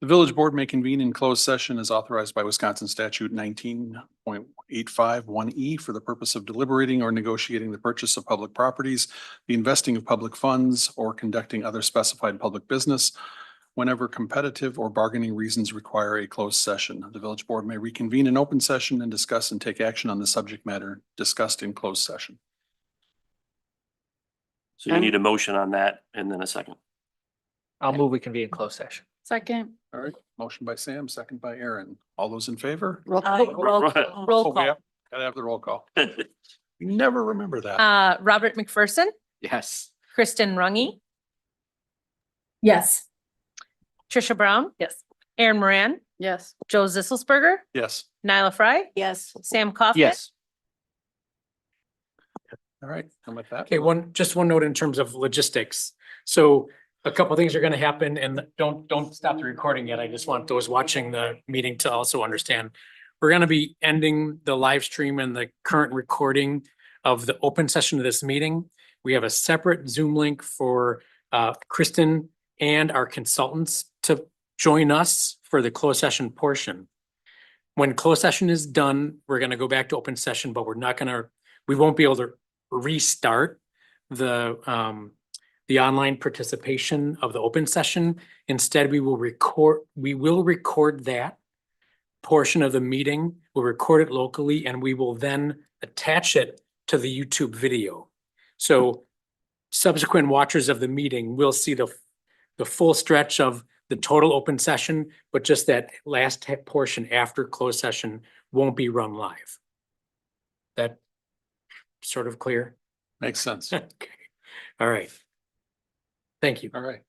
The village board may convene in closed session as authorized by Wisconsin statute 19.851E for the purpose of deliberating or negotiating the purchase of public properties, the investing of public funds, or conducting other specified public business whenever competitive or bargaining reasons require a closed session. The village board may reconvene in open session and discuss and take action on the subject matter discussed in closed session. So you need a motion on that and then a second. I'll move we convene in closed session. second. All right, motion by Sam, second by Aaron. All those in favor? Roll Oh, call. yeah, gotta have the roll call. We never remember that. Robert McPherson, Yes. Kristen Rungy, Yes. Trisha Brown. Yes. Aaron Moran, Yes. Joe Zisselsberger, Yes. Nyla Fry, Yes. Sam Kaufman. Yes. All right, and with that. Okay, just one note in terms of logistics. So a couple things are gonna happen, and don't stop the recording yet. I just want those watching the meeting to also understand. We're gonna be ending the live stream and the current recording of the open session of this meeting. We have a separate Zoom link for Kristen and our consultants to join us for the closed session portion. When closed session is done, we're gonna go back to open session, but we won't be able to restart the online participation of the open session. Instead, we will record that portion of the meeting. We'll record it locally, and we will then attach it to the YouTube video. So subsequent watchers of the meeting will see the full stretch of the total open session, but just that last portion after closed session won't be run live. That sort of clear? Makes sense. Okay. All right. Thank you. All right.